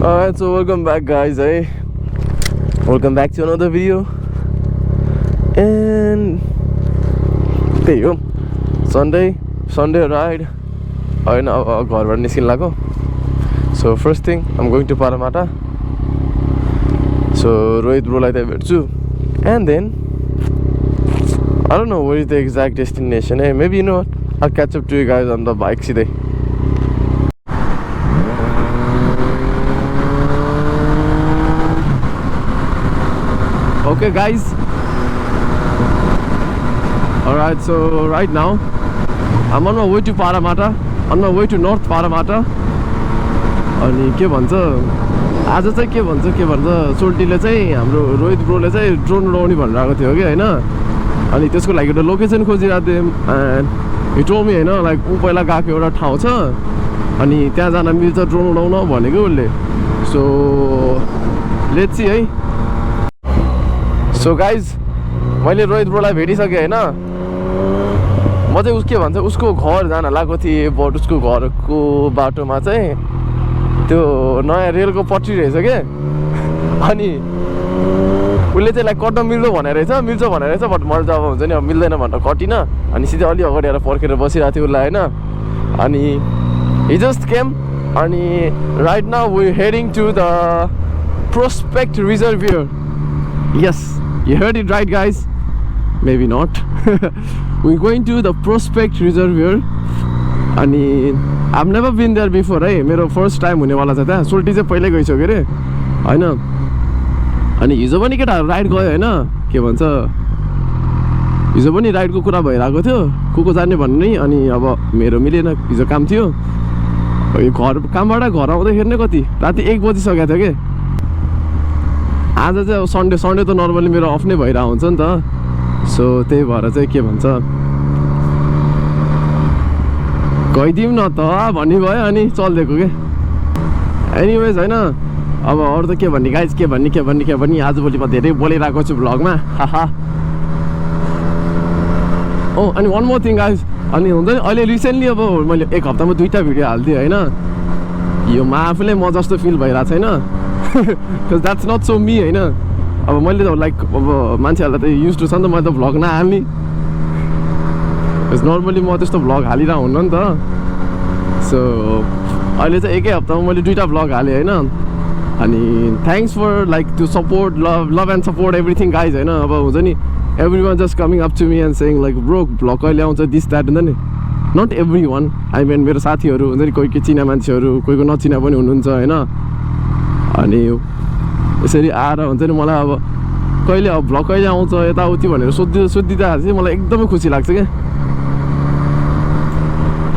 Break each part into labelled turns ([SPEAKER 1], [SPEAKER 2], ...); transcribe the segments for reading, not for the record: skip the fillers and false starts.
[SPEAKER 1] Alright, so welcome back guys, welcome back to another video. And there you go. Sunday ride. I know घरबाट निस्किन लाग्यो. So first thing I'm going to Paramata. So Rohit bro like that. And then I don't know where is the exact destination. Maybe you know what? I'll catch up to you guys on the bike today. Okay guys, alright, so right now I'm on my way to Paramata, on my way to North Paramata. अनि के भन्छ आज चाहिँ के भन्छ सोल्टीले चाहिँ हाम्रो रोहित ब्रोले चाहिँ ड्रोन उडाउने भनेर आएको थियो कि हैन. अनि त्यसको लागि एउटा लोकेसन खोजिरहेको थिएँ. एन्ड हि टोल्ड मी हैन, लाइक ऊ पहिला गएको एउटा ठाउँ छ अनि त्यहाँ जान मिल्छ ड्रोन उडाउन भनेको उसले. सो लेट्स सी है. सो गाइज मैले रोहित ब्रोलाई भेटिसकेँ हैन. म चाहिँ के भन्छ उसको घर जान लागेको थिएँ. बट उसको घरको बाटोमा चाहिँ त्यो नयाँ रेलको पट्टी रहेछ के. अनि उसले चाहिँ लाइक कट्न मिल्छ भनेर रहेछ. बट मैले त अब हुन्छ नि अब मिल्दैन भनेर कटिनँ. अनि सिधै अलि अगाडि आएर पर्खेर बसिरहेको थियो उसलाई हैन. अनि हि जस्ट केम. अनि right now we heading to the prospect reservoir. Yes, you heard it right guys, maybe not. We're going to the Prospect Reservoir. अनि I've never been there before है. मेरो फर्स्ट टाइम हुनेवाला छ त्यहाँ. सोल्टी चाहिँ पहिल्यै गइसक्यो अरे हैन. अनि हिजो पनि केटाहरू राइड गयो हैन. के भन्छ हिजो पनि राइडको कुरा भइरहेको थियो को जाने भन्ने. अनि अब मेरो मिलेन, हिजो काम थियो. घर कामबाट घर आउँदाखेरि नै कति राति 1 बजिसकेको थियो कि. आज चाहिँ अब सन्डे त नर्मली मेरो अफ नै भइरहेको हुन्छ नि त. सो त्यही भएर चाहिँ के भन्छ गइदिउँ न त भन्ने भयो. अनि चलिदिएको के. एनिवेज हैन, अब अरू त के भन्ने गाइज, के भन्ने आजभोलि म धेरै बोलिरहेको छु भ्लगमा. हाहा. ओ अनि वान मोर थिङ गाइज. अनि हुन्छ नि अहिले रिसेन्टली अब मैले 1 हप्तामा 2टा भिडियो हालिदिएँ हैन. यो म आफूलाई म जस्तो फिल भइरहेको छैन. because that's not so me हैन. अब मैले त लाइक अब मान्छेहरूलाई त युज टु छ नि त मैले त भ्लग नहाल्ने. नर्मली म त्यस्तो भ्लग हालिरहेको हुन्न नि त. सो अहिले चाहिँ 1 हप्तामा मैले 2टा भ्लग हालेँ हैन. अनि थ्याङ्क्स फर लाइक त्यो support, love and support everything guys हैन. अब हुन्छ नि every one just coming up to me and saying like bro vlog कहिले आउँछ दिस द्याट हुन्छ नि. Not every one, I mean मेरो साथीहरू हुन्छ नि, कोही चिना मान्छेहरू, कोहीको नचिना पनि हुनुहुन्छ हैन. अनि यसरी आएर हुन्छ नि मलाई अब कहिले अब भ्लग कहिले आउँछ यताउति भनेर सोधिदिँदा चाहिँ मलाई एकदमै खुसी लाग्छ क्या.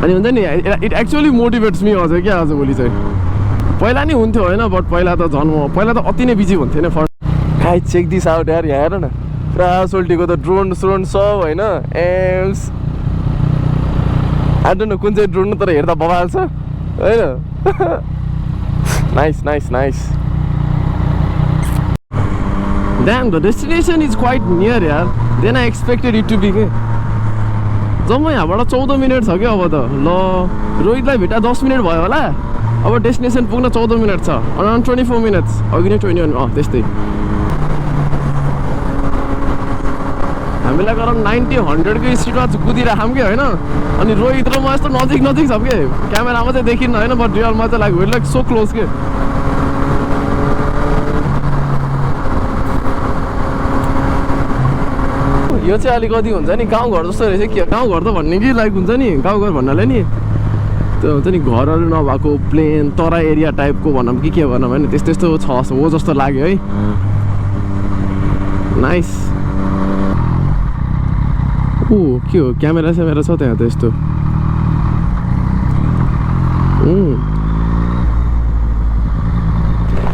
[SPEAKER 1] अनि हुन्छ नि इट एक्चुअली मोटिभेट्स मी अझ क्या आजभोलि चाहिँ. पहिला नि हुन्थ्यो होइन, बट पहिला त पहिला त अति नै बिजी हुन्थ्यो नि. First guys check this out यार. यहाँ हेर न पुरा सोल्टीको त ड्रोन सब होइन. एम्स आई डोन्ट नो कुन चाहिँ ड्रोन तर हेर्दा बवाल छ होइन. Nice. Damn, the destination is quite near यार. Then I expected it to be के. जम्मै यहाँबाट 14 मिनट छ क्या अब त. ल रोहितलाई भेटा 10 मिनट भयो होला. अब डेस्टिनेसन पुग्न 14 मिनट छ. Around 24 minutes. अघि नै 21 त्यस्तै. हामीलाई अराउन्ड 90-100 को स्पिडमा कुदिरहेको कि होइन. अनि रोहित र म यस्तो नजिक छ के. क्यामेरामा चाहिँ देखिन्न होइन, बट रियलमा चाहिँ लाइक लाइक सो क्लोज के. यो चाहिँ अलिकति हुन्छ नि गाउँघर जस्तो रहेछ. के गाउँघर त भन्ने कि लाइक हुन्छ नि गाउँघर भन्नाले नि त्यो हुन्छ नि घरहरू नभएको प्लेन तरा एरिया टाइपको भनौँ कि के भनौँ होइन, त्यस्तो छ हो जस्तो लाग्यो है. नाइस. ओ के हो क्यामेरा छ त्यहाँ त यस्तो.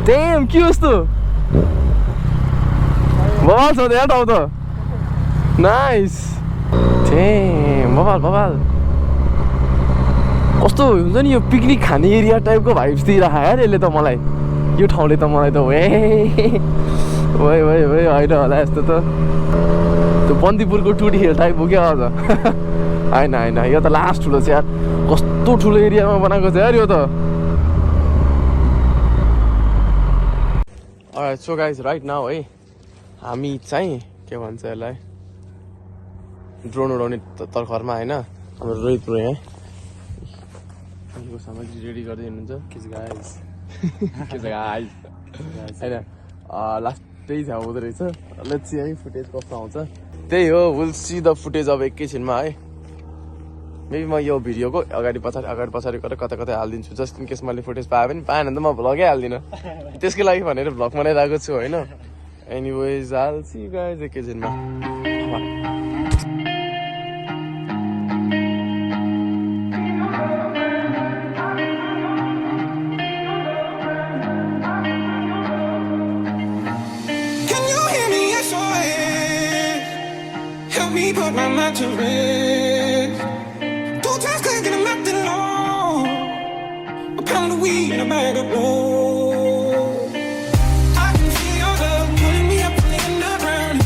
[SPEAKER 1] ड्याम के हो यस्तो बवाल छ त्यहाँ ठाउँ त. नाइस. ड्याम बवाल कस्तो हुन्छ नि यो पिकनिक खाने एरिया टाइपको भाइब्स दिइरहेको यार यसले त मलाई. यो ठाउँले त मलाई त होइन होला यस्तो त. त्यो बन्दीपुरको टुडी हिल टाइप हो क्या अझ. होइन यो त लास्ट ठुलो छ यार. कस्तो ठुलो एरियामा बनाएको छ यार यो त. Alright, so guys, right now है हामी चाहिँ के भन्छ यसलाई ड्रोन उडाउने तर्खरमा हैन हाम्रो रोहित ब्रो यहाँ यो सामग्री रेडी गर्दै हुनुहुन्छ के छ गाइस हैन लास्ट त्यही छ हुँदो रहेछ लेट्स सी है फुटेज कस्तो आउँछ त्यही हो विल सी द फुटेज अब एकैछिनमा है मेबी म यो भिडियोको अगाडि पछाडि गरेर कता कतै हालिदिन्छु जस्ट इन केस मैले फुटेज पाए पनि पाएन भने त म भ्लगै हाल्दिनँ त्यसकै लागि भनेर भ्लग बनाइरहेको छु होइन anyways I'll see you guys एकैछिनमा
[SPEAKER 2] Put my mind to rest. 2 times clicking, I'm nothing long. A pound of weed and a bag of blow. I can feel your love pulling me up from the underground.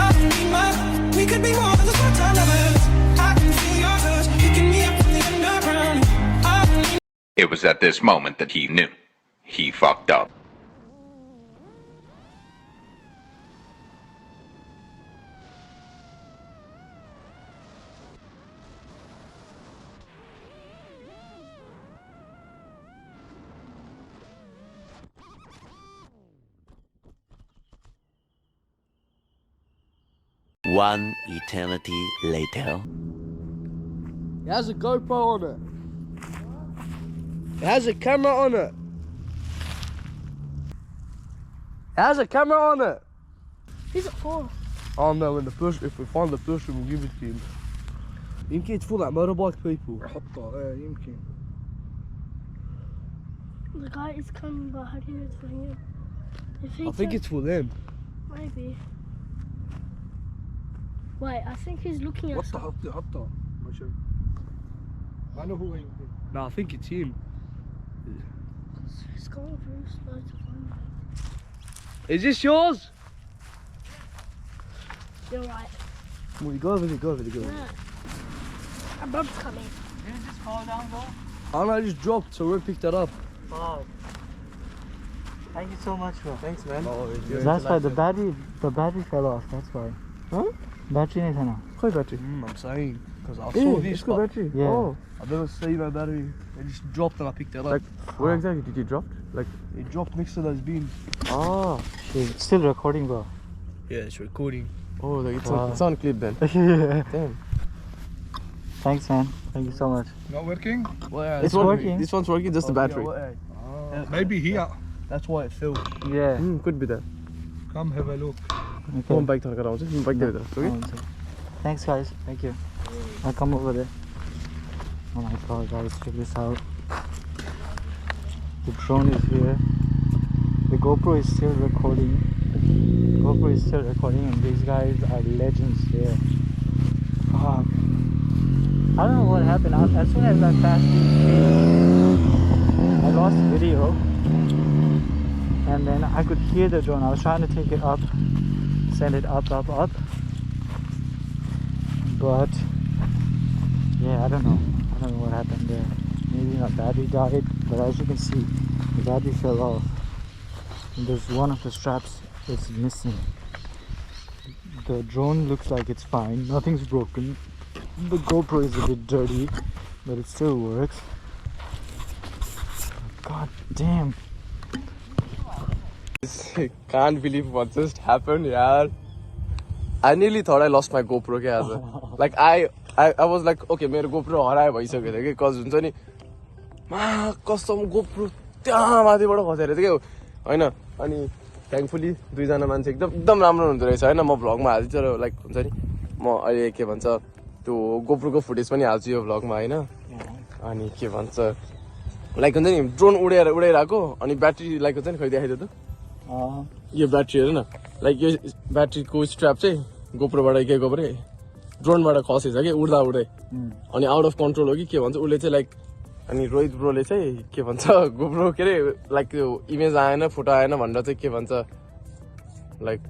[SPEAKER 2] I don't need my. We could be more than just one-time lovers. I can feel your touch picking me up from the underground. I don't need.
[SPEAKER 3] It was at this moment that he knew he fucked up.
[SPEAKER 4] One eternity later.
[SPEAKER 1] It has a Gopro on it. It has a camera on it. It has a camera on it.
[SPEAKER 5] Who's it for?
[SPEAKER 1] Oh no, when the push, if we find the push, we'll give it to him. يمكن it's for that motorbike people. يمكن.
[SPEAKER 5] The guy is coming, but how do you know it's for him?
[SPEAKER 1] I think it's for them.
[SPEAKER 5] Maybe. Wait, I think he's looking at something.
[SPEAKER 1] I know who he is. No, I think it's him.
[SPEAKER 5] He's going very slow to find it.
[SPEAKER 1] Is this yours?
[SPEAKER 5] You're right.
[SPEAKER 1] Well, you go over there,
[SPEAKER 5] Yeah. A bob's coming.
[SPEAKER 6] Did this fall down, bro?
[SPEAKER 1] Oh no, I just dropped, so we picked that up.
[SPEAKER 6] Wow. Thank you so much, bro.
[SPEAKER 1] Thanks, man.
[SPEAKER 6] That's why the battery fell off. That's why.
[SPEAKER 1] Huh?
[SPEAKER 6] Battery nahi tha na.
[SPEAKER 1] Koi battery? I'm saying, because I saw this
[SPEAKER 6] battery. Yeah.
[SPEAKER 1] Oh, I've never seen my battery. It just dropped and I picked it up. Like, where exactly did it drop? Like, it dropped next to those beams.
[SPEAKER 6] Oh, shit. It's still recording, bro.
[SPEAKER 1] Yeah, it's recording. Oh, like it's on clip then.
[SPEAKER 6] Yeah.
[SPEAKER 1] Damn.
[SPEAKER 6] Thanks, man. Thank you so much.
[SPEAKER 7] Not working?
[SPEAKER 1] Well, yeah,
[SPEAKER 6] It's working.
[SPEAKER 1] This one's working, just the battery.
[SPEAKER 7] Maybe here.
[SPEAKER 1] That's why it fell.
[SPEAKER 6] Yeah.
[SPEAKER 1] Could be that.
[SPEAKER 7] Come have a look.
[SPEAKER 6] Okay.
[SPEAKER 1] Come bike through around. Bike there. Okay.
[SPEAKER 6] Thanks, guys. Thank you. I'll come over there. Oh my god, guys, check this out. The drone is here. The GoPro is still recording. And these guys are legends here. I don't know what happened. As soon as I passed these trees, I lost video. And then I could hear the drone. I was trying to take it up, send it up. But yeah, I don't know what happened there. Maybe my battery died, but as you can see, the battery fell off. And there's one of the straps that's missing. The drone looks like it's fine, nothing's broken. The GoPro is a bit dirty, but it still works. God damn.
[SPEAKER 1] Can't believe what just happened, yaar. I nearly thought I lost my GoPro ke as. Like I was like, okay, मेरो GoPro हरायो भइसक्यो थियो के cuz हुन्छ नि मा कसम GoPro त्यहाँ माथिबाट खसेर थियो के हैन अनि थ्याङ्कफुली दुई जना मान्छे एकदम राम्रो हुँदो रहेछ हैन म भ्लगमा हाल्छु तर लाइक हुन्छ नि म अहिले के भन्छ त्यो GoPro को फुटेज पनि हाल्छु यो भ्लगमा हैन अनि के भन्छ लाइक हुन्छ नि ड्रोन उडाइराको अनि ब्याट्री लाइक हुन्छ नि खै देखाइदियो त यो ब्याट्री हेर न लाइक यो ब्याट्रीको स्ट्र्याप चाहिँ गोप्रोबाट के गोप्रे ड्रोनबाट खसेछ कि उड्दा उडै अनि आउट अफ कन्ट्रोल हो कि के भन्छ उसले चाहिँ लाइक अनि रोहित ब्रोले चाहिँ के भन्छ गोप्रो के अरे लाइक त्यो इमेज आएन फोटो आएन भनेर चाहिँ के भन्छ लाइक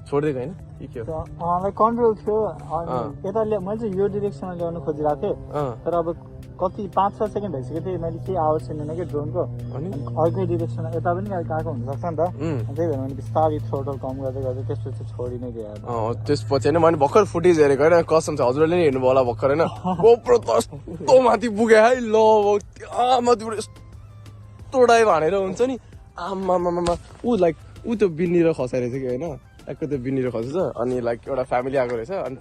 [SPEAKER 1] छोडिदिएको होइन के हो
[SPEAKER 6] लाइक कन्ट्रोल थियो अनि यता मैले चाहिँ यो डिरेक्सनमा ल्याउनु खोजिरहेको थिएँ तर अब कति 5-6 सेकेन्ड भइसकेको थिएँ मैले केही आवाज सुनेन कि ड्रोनको अनि अर्कै डिरेक्सनमा यता पनि गएको हुनसक्छ नि त त्यही भएर मैले बिस्तारै थ्रोटल कम गर्दै गर्दै त्यसपछि छोडि नै दिएँ
[SPEAKER 1] त्यसपछि होइन मैले भर्खर फुटेज हेरेको होइन कसम छ हजुरले नि हेर्नुभयो होला भर्खर होइन गोप्रो त यस्तो माथि पुग्यो है ल माथिबाट यस्तो डाइ भनेर हुन्छ नि आमामामा ऊ लाइक ऊ त्यो बिन्निएर खसाइरहेछ कि होइन लाइक त्यो बिन्निएर खसेछ अनि लाइक एउटा फ्यामिली आएको रहेछ अनि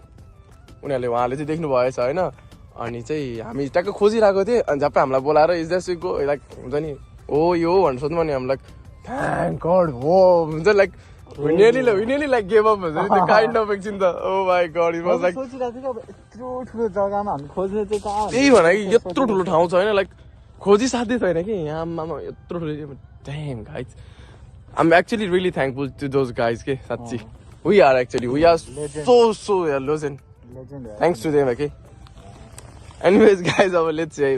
[SPEAKER 1] उनीहरूले उहाँले चाहिँ देख्नु भएछ होइन अनि चाहिँ हामी ट्याक्क खोजिरहेको थिएँ अनि झ्याप्पै हामीलाई बोलाएर इज द्याट गो लाइक हुन्छ नि हो यो भनेर सोध्नु भने हामी लाइक थ्याङ्क गड हो हुन्छ लाइक विनियरली लाइक गेभ अप हुन्छ नि त्यो काइन्ड अफ एकछिन त oh my God it was like
[SPEAKER 6] सोचिरहेको थिएँ कि अब यत्रो ठुलो जग्गामा हामी खोज्ने चाहिँ कहाँ
[SPEAKER 1] त्यही भने कि यत्रो ठुलो ठाउँ छ होइन लाइक खोजी साध्यै छैन कि आमामा यत्रो ठुलो dam guys I am actually really thankful to those guys के साँच्ची we are so legend thanks to them okay anyways guys let's say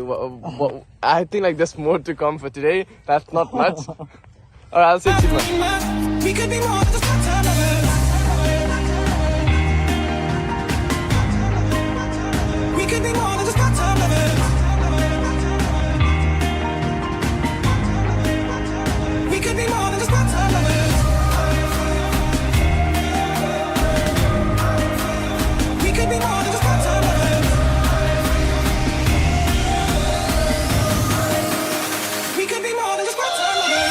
[SPEAKER 1] I think like there's more to come for today that's not much or I'll say too much
[SPEAKER 2] We could be more than just part-time lovers. We could be more than just part-time lovers. We could be more than just part-time lovers. We could be more than just part-time lovers. We could be more than just part-time lovers.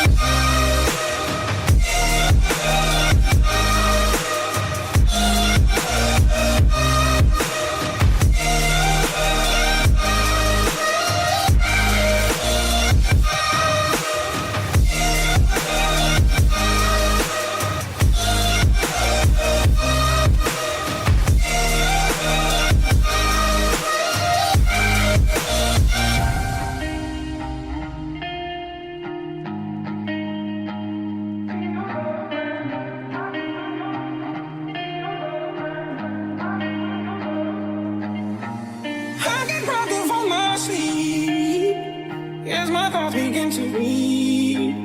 [SPEAKER 2] I get robbed of all my sleep as my thoughts begin to weave.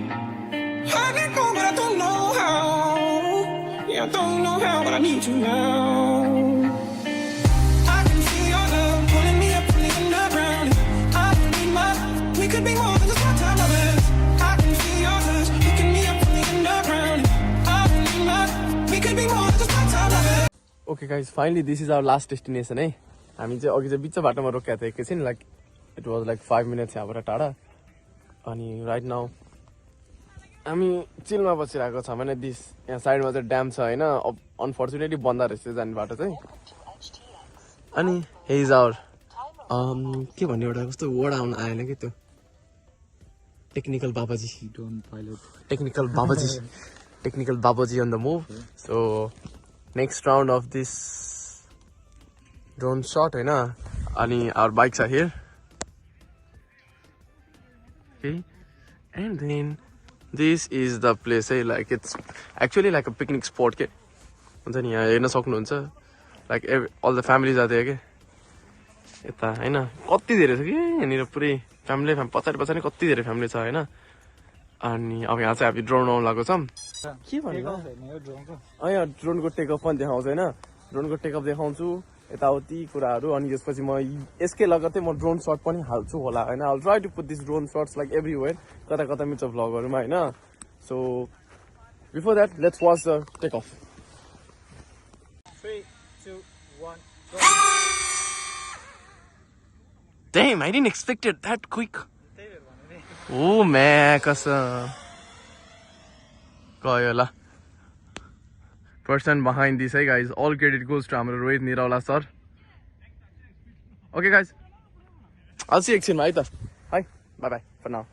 [SPEAKER 2] I let go, but I don't know how. Yeah, I don't know how, but I need you now. I can feel your love pulling me up from the underground. I don't need my. We could be more than just part-time lovers. I can feel your touch picking me up from the underground. I don't need my. We could be more than just part-time lovers.
[SPEAKER 1] okay guys finally this is our last destination है हामी चाहिँ अघि चाहिँ बिच बाटोमा रोकेको थियो एकैछिन like it was like 5 minutes यहाँबाट टाढा अनि राइट नाउ हामी चिलमा बसिरहेको छ भने दिस यहाँ साइडमा चाहिँ ड्याम छ होइन अनफर्चुनेटली बन्द रहेछ जाने बाटो चाहिँ अनि हेज आवर के भन्ने एउटा कस्तो वर्ड आउन आएन कि त्यो टेक्निकल बाबाजी on the move so next round of this drone shot होइन अनि our bikes are here okay and then this is the place है like it's actually like a picnic spot के हुन्छ नि यहाँ हेर्न सक्नुहुन्छ like all the families are there के यता होइन कति धेरै छ कि यहाँनिर पुरै फ्यामिली पछाडि कति धेरै फ्यामिली छ होइन अनि अब यहाँ चाहिँ हामी ड्रोन आउनु लागेको छौँ के भन्नु यहाँ ड्रोनको टेकअप पनि देखाउँछ होइन ड्रोनको टेकअप देखाउँछु यताउति कुराहरू अनि यसपछि म यसकै लगत्तै म ड्रोन सर्ट पनि हाल्छु होला होइन I try to put this drone shots like everywhere कता कता मिल्छ भ्लगहरूमा होइन so before that let's watch the take off
[SPEAKER 6] 3, 2, 1 go
[SPEAKER 1] Damn, I didn't expect it that quick. Oh man, कसम गयो ल person behind this hey guys all credit goes to हाम्रो Rohit Niraula sir okay guys I'll see you एकछिनमा है त bye bye for now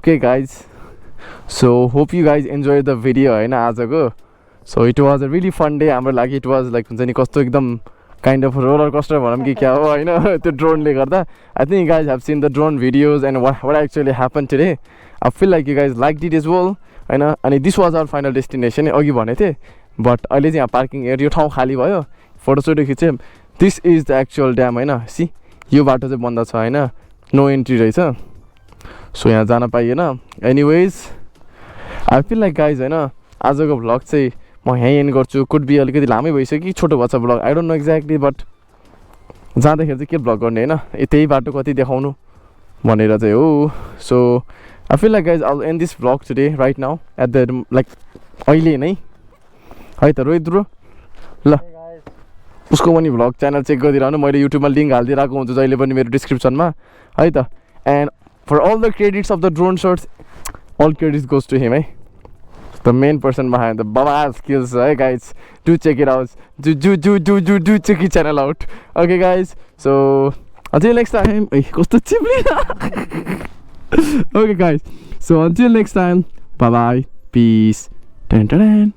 [SPEAKER 1] Okay guys, so hope you guys enjoyed the video हैन आजको. So it was a really fun day. हाम्रो लागि it was like हुन्छ नि कस्तो एकदम kind of roller coaster भनौँ कि क्या हो हैन त्यो ड्रोनले गर्दा. I think you guys have seen the drone videos and what actually happened today. I feel like you guys liked it as well हैन. अनि this was our final destination अघि भने थिए, but अहिले चाहिँ यहाँ पार्किङ एरिया ठाउँ खाली भयो. फोटोसोटो खिचे. This is the actual dam हैन. सी यो बाटो चाहिँ बन्द छ हैन, नो एन्ट्री रहेछ. सो यहाँ जान पाइएन. Anyways I feel like guys हैन आजको भ्लग चाहिँ म यहीँ एन्ड गर्छु. कुड बी अलिकति लामै भइसक्यो कि छोटो भएछ vlog, I don't know exactly, but जाँदाखेरि चाहिँ के भ्लग गर्ने हैन, त्यही बाटो कति देखाउनु भनेर चाहिँ हो. So I feel like guys I end this vlog today right now at the like अहिले नै है त रोहित ब्रो. ल उसको पनि भ्लग च्यानल चेक गरिरहनु, मैले युट्युबमा लिङ्क हालिदिइरहेको हुन्छु जहिले पनि मेरो डिस्क्रिप्सनमा है त. And for all the credits of the drone shots, all credits goes to him, the main person behind the baba skills, hey guys, do check it out, do check his channel out. Okay guys, so until next time. Okay guys, so until next time, bye bye, peace. Dun, dun, dun.